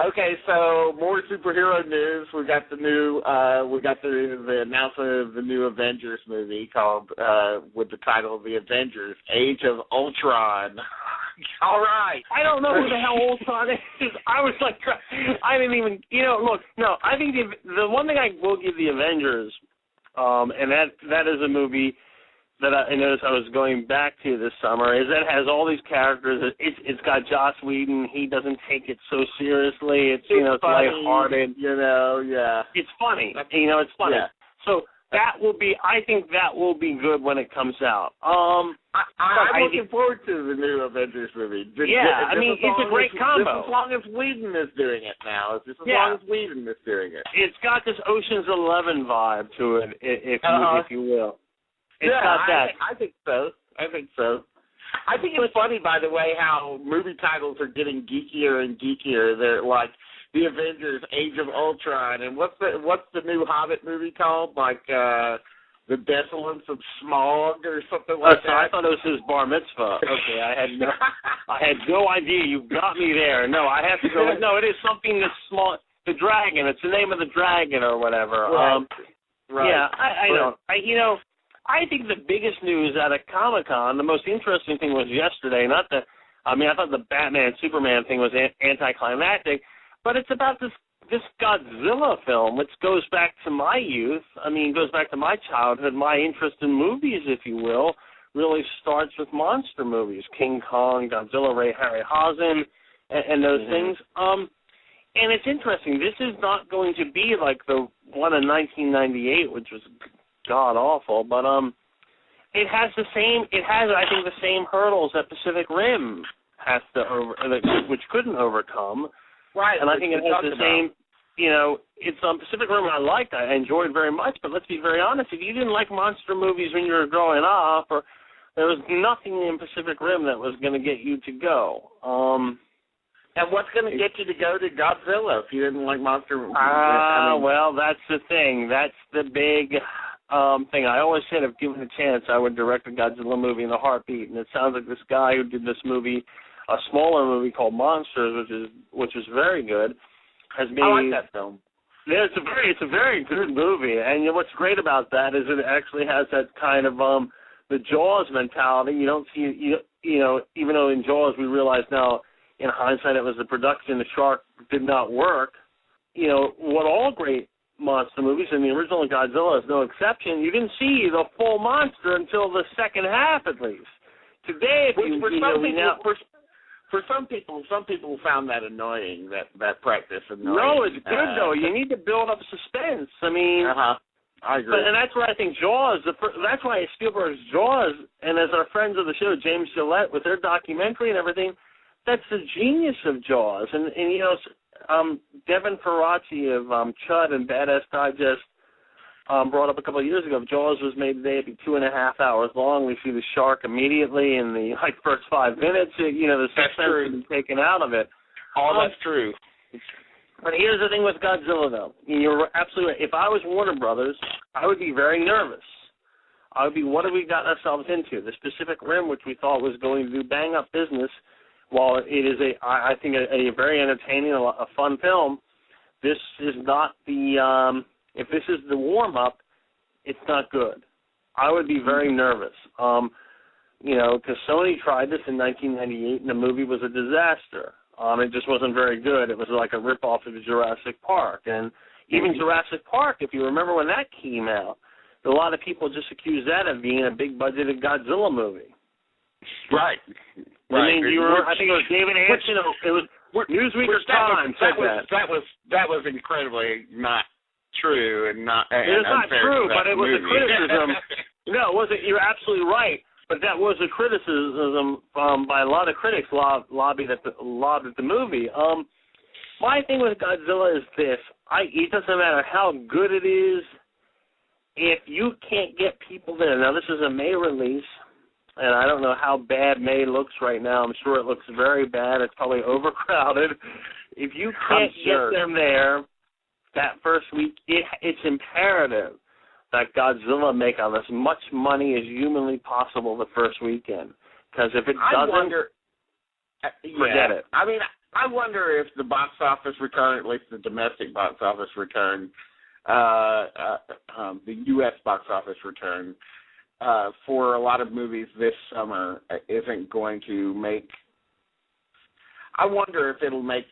Okay, so more superhero news. We got the announcement of the new Avengers movie called with the title of The Avengers: Age of Ultron. All right. I don't know who the hell Ultron is. I was like, I didn't even, look, no, I think the one thing I will give the Avengers, and that is a movie that I noticed I was going back to this summer, is that it has all these characters. It's got Joss Whedon. He doesn't take it so seriously. It's it's lighthearted. Yeah. It's funny. It's funny. Yeah. So I think that will be good when it comes out. I'm looking forward to the new Avengers movie. It's a great combo. Just as long as Whedon is doing it now. Just as long as Whedon is doing it. It's got this Ocean's 11 vibe to it, if you will. It's got that. I think so. I think it's funny, by the way, how movie titles are getting geekier and geekier. They're like The Avengers: Age of Ultron, and what's the new Hobbit movie called? Like The Desolence of Smaug or something like that. I thought it was his bar mitzvah. Okay, I had no idea. You got me there. No, I have to go. No, it is something that's small. The dragon. It's the name of the dragon or whatever. Right. Right. Yeah, I know. I think the biggest news out of Comic-Con, the most interesting thing was yesterday. I thought the Batman-Superman thing was anticlimactic, but it's about this Godzilla film, which goes back to my youth. Goes back to my childhood. My interest in movies, if you will, really starts with monster movies. King Kong, Godzilla, Ray Harryhausen, and those things. And it's interesting. This is not going to be like the one in 1998, which was god-awful, but it has the same hurdles that Pacific Rim has to which couldn't overcome. Right. And I think it has the same, it's Pacific Rim I enjoyed very much, but let's be very honest, if you didn't like monster movies when you were growing up, or there was nothing in Pacific Rim that was going to get you to go. And what's going to get you to go to Godzilla if you didn't like monster movies? Well, that's the thing. That's the big thing. I always said if given a chance, I would direct a Godzilla movie in a heartbeat. And it sounds like this guy who did this movie, a smaller movie called Monsters, which is very good, has made. I like that film. Yeah, it's a very good movie. And what's great about that is it actually has that kind of the Jaws mentality. You don't see even though in Jaws we realize now in hindsight it was the production. The shark did not work. What all great monster movies, and the original Godzilla is no exception, you didn't see the full monster until the second half at least. Today, for some people found that annoying, that practice annoying. No, it's good though. You need to build up suspense. I agree. And that's why I think Jaws, that's why Spielberg's Jaws, and as our friends of the show, James Gillette, with their documentary and everything, that's the genius of Jaws. And Devin Faraci of Chud and Badass Digest brought up a couple of years ago. If Jaws was made today, it'd be 2.5 hours long. We see the shark immediately in the first 5 minutes. The suspense is taken out of it. That's true. But here's the thing with Godzilla, though. You're absolutely right. If I was Warner Brothers, I would be very nervous. I would be, what have we gotten ourselves into? The Pacific Rim, which we thought was going to do bang-up business, while it is I think a very entertaining, a fun film, this is not the if this is the warm-up, it's not good. I would be very nervous, because Sony tried this in 1998, and the movie was a disaster. It just wasn't very good. It was like a rip-off of Jurassic Park. And even Jurassic Park, if you remember when that came out, a lot of people just accused that of being a big-budgeted Godzilla movie. Right. I think it was David Hansen. It was Newsweek or Time said that. That was incredibly not true and not. It's not true, but it was a criticism. No, it wasn't. You're absolutely right. But that was a criticism by a lot of critics lobbied at the movie. My thing with Godzilla is this: it doesn't matter how good it is, if you can't get people there. Now, this is a May release. And I don't know how bad May looks right now. I'm sure it looks very bad. It's probably overcrowded. If you can't get them there that first week, it's imperative that Godzilla make on as much money as humanly possible the first weekend. Because if it doesn't, forget it. I wonder if the box office return, at least the domestic box office return, the U.S. box office return for a lot of movies this summer isn't going to make. I wonder if it'll make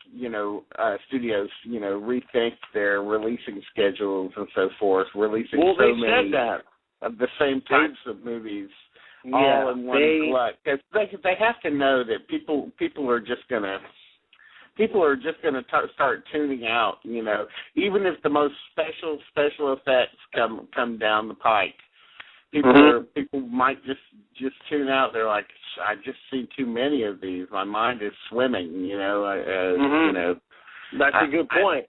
studios rethink their releasing schedules and so forth, releasing so many said that. of the same types of movies all in one glut. Because they have to know that people are just gonna start tuning out. Even if the most special effects come down the pike, people might just tune out. They're like, I just see too many of these. My mind is swimming. That's a good point.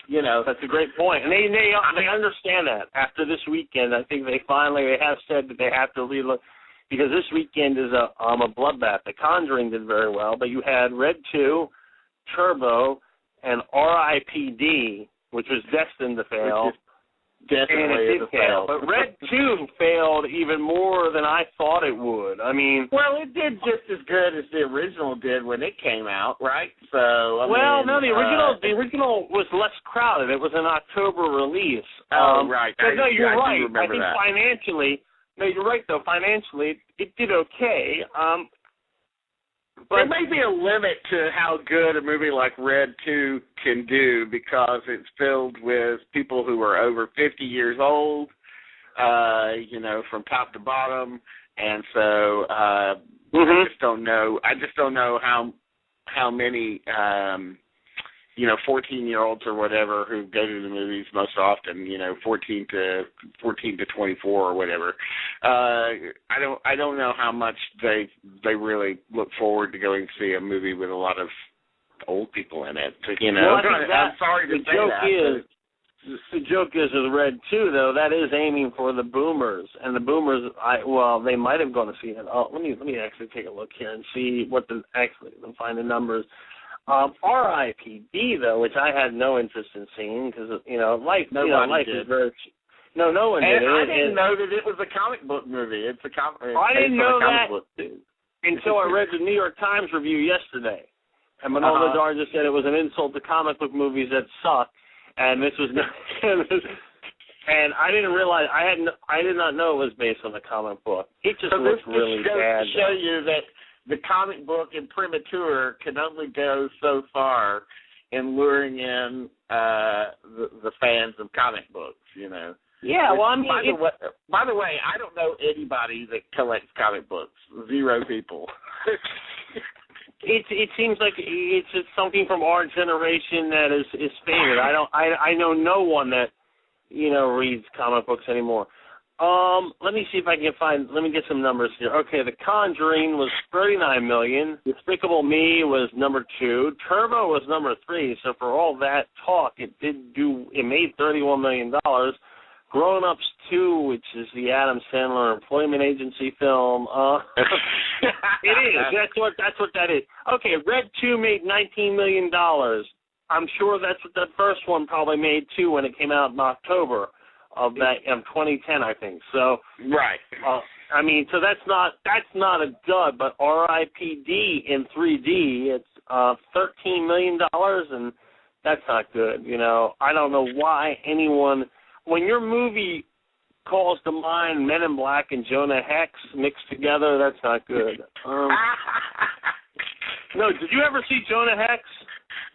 That's a great point, and they understand that. After this weekend, I think they have said that they have to relook, because this weekend is a bloodbath. The Conjuring did very well, but you had Red 2, Turbo, and R.I.P.D., which was destined to fail. Definitely it failed. But Red 2 failed even more than I thought it would. I mean, well, it did just as good as the original did when it came out, right? So, the original was less crowded. It was an October release. Right. You're right. I think financially, you're right though. Financially, it did okay. But there may be a limit to how good a movie like Red 2 can do, because it's filled with people who are over 50 years old, from top to bottom, and so I just don't know. I just don't know how many 14-year-olds or whatever who go to the movies most often, 14 to 24 or whatever. I don't know how much they really look forward to going to see a movie with a lot of old people in it. Well, I'm sorry to say that. The joke is with Red 2, though, that is aiming for the boomers, and the boomers, they might have gone to see it. Let me actually take a look here and see find the numbers. R.I.P.D. though, which I had no interest in seeing, because life is very. No one did. I didn't know that it was a comic book movie. It's a comic. I didn't know that until I read the New York Times review yesterday, and Manolo Dar just said it was an insult to comic book movies that suck, and this was. And I didn't realize I did not know it was based on the comic book. It just looks really bad. To show you that the comic book imprimatur can only go so far in luring in the fans of comic books, Yeah, well, I mean, by the way, I don't know anybody that collects comic books. 0 people. It seems like it's something from our generation that is faded. I know no one that reads comic books anymore. Let me see if I can let me get some numbers here. Okay, The Conjuring was $39 million. Despicable Me was number 2. Turbo was number 3. So for all that talk, it made $31 million. Grown Ups 2, which is the Adam Sandler employment agency film. It is. That's what that is. Okay, Red 2 made $19 million. I'm sure that's what the first one probably made too when it came out in October of 2010, I think. So right. So that's not a dud. But R.I.P.D. in 3D, it's $13 million, and that's not good. I don't know why anyone, when your movie calls to mind Men in Black and Jonah Hex mixed together, that's not good. No, did you ever see Jonah Hex?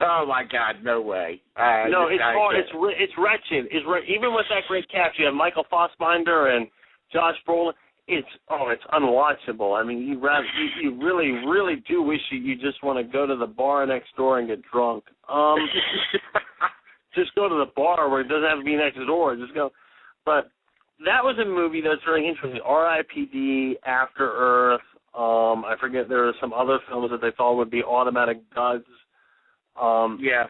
Oh my God, no way. No, it's hard. It's wretched. Even with that great cast, you have Michael Fassbender and Josh Brolin. It's unwatchable. I mean, you really do wish you just want to go to the bar next door and get drunk. Just go to the bar where it doesn't have to be next door. Just go. But that was a movie that's very interesting. R.I.P.D., After Earth. I forget, there were some other films that they thought would be automatic duds. Yeah.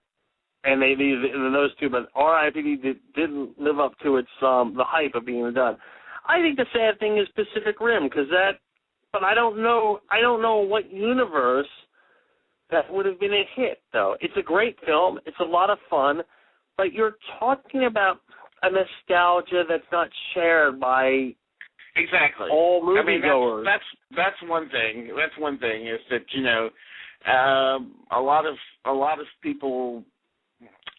And those two, but R.I.P.D. didn't live up to its the hype of being done. I think the sad thing is Pacific Rim, but I don't know what universe that would have been a hit, though. It's a great film. It's a lot of fun, but you're talking about a nostalgia that's not shared by exactly all moviegoers. That's one thing. That's one thing is that a lot of people,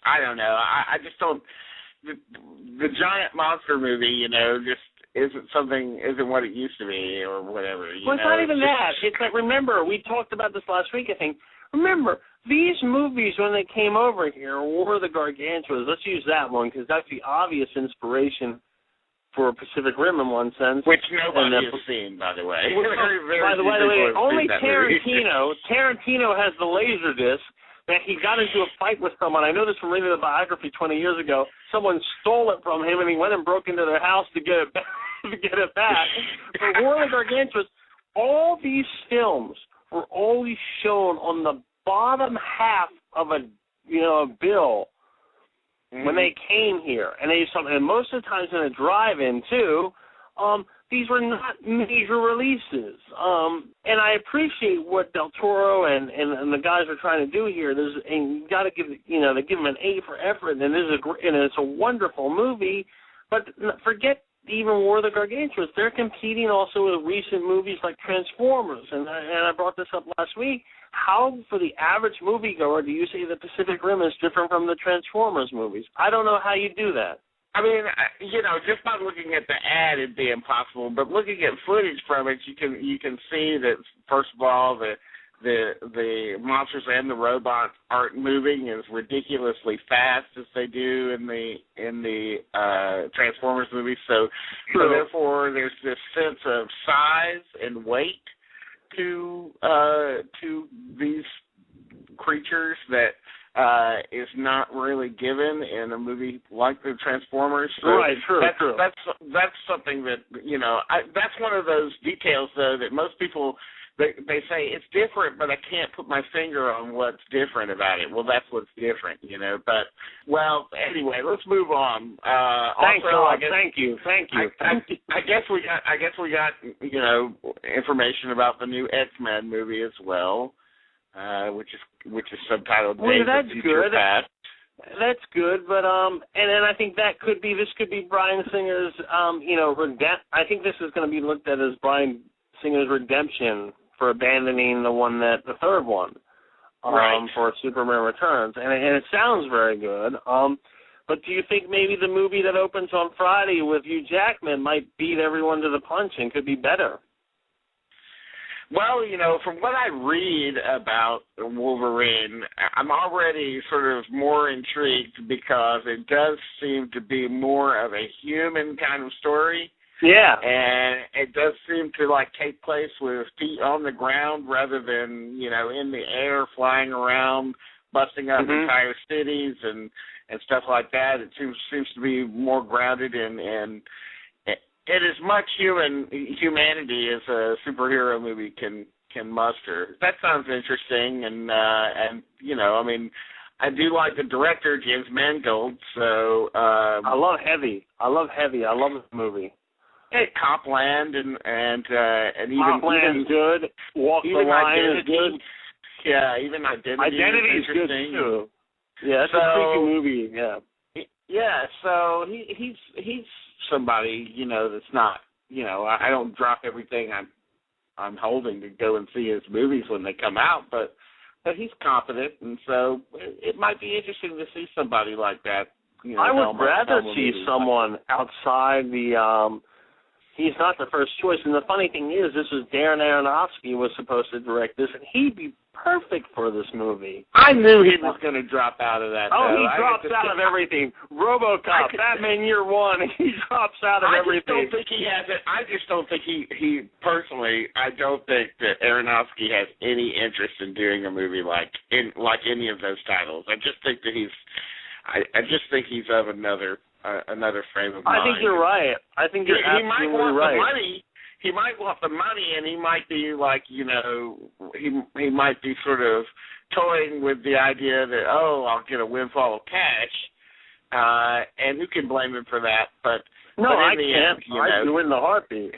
I don't know. I just don't. The giant monster movie, just isn't what it used to be or whatever. Well, it's not even that. It's like, remember, we talked about this last week, I think. Remember, these movies, when they came over here, War of the Gargantuas, let's use that one because that's the obvious inspiration for Pacific Rim in one sense. Which nobody has seen, by the way. By the way, only Tarantino. Tarantino has the Laserdisc that he got into a fight with someone. I know this from reading the biography 20 years ago. Someone stole it from him, and he went and broke into their house to get it back. But War of the Gargantuas, all these films were always shown on the bottom half of a bill when they came here, and and most of the times in a drive-in too. These were not major releases, and I appreciate what Del Toro and the guys are trying to do here. And you got to give they give them an A for effort, and it's a wonderful movie. But forget even War of the Gargantuas. They're competing also with recent movies like Transformers, and I brought this up last week. How, for the average moviegoer, do you say the Pacific Rim is different from the Transformers movies? I don't know how you do that. I mean, just by looking at the ad, it'd be impossible. But looking at footage from it, you can see that, first of all, the monsters and the robots aren't moving as ridiculously fast as they do in the Transformers movies. So therefore, there's this sense of size and weight to these creatures that is not really given in a movie like the Transformers. So right, true. That's something that that's one of those details though that most people they say it's different, but I can't put my finger on what's different about it. Well, that's what's different, But anyway, let's move on. Thank you. I guess we got information about the new X-Men movie as well. Which is subtitled Days of Future Past. That's good, but and then I think this could be Bryan Singer's I think this is going to be looked at as Bryan Singer's redemption for abandoning the third one for Superman Returns, and it sounds very good. But do you think maybe the movie that opens on Friday with Hugh Jackman might beat everyone to the punch and could be better? Well, from what I read about Wolverine, I'm already sort of more intrigued because it does seem to be more of a human kind of story. Yeah. And it does seem to, take place with feet on the ground rather than, in the air, flying around, busting up entire cities and stuff like that. It seems to be more grounded in it is much humanity as a superhero movie can muster. That sounds interesting, and I do like the director, James Mangold. So I love Heavy. I love this movie. Hey, Copland and even Copland's good. Walk the Line is good. Yeah, even Identity is good too. Yeah, it's a creepy movie. Yeah. Yeah, so he's somebody, that's not, I don't drop everything I'm holding to go and see his movies when they come out, but he's competent, and so it might be interesting to see somebody like that. I would rather see someone outside the. He's not the first choice, and the funny thing is, this is Darren Aronofsky was supposed to direct this, and he'd be perfect for this movie. I knew he was going to drop out of that. Oh, he drops out of everything. RoboCop, Batman Year One, he drops out of everything. I just don't think he has it. I just don't think he personally. I don't think that Aronofsky has any interest in doing a movie like any of those titles. I just think that he's of another frame of mind. I think you're right. I think you're absolutely right. He might want the money, and he might be he might be sort of toying with the idea that, I'll get a windfall of cash, and who can blame him for that? But I in the can't. end, I do in the heartbeat.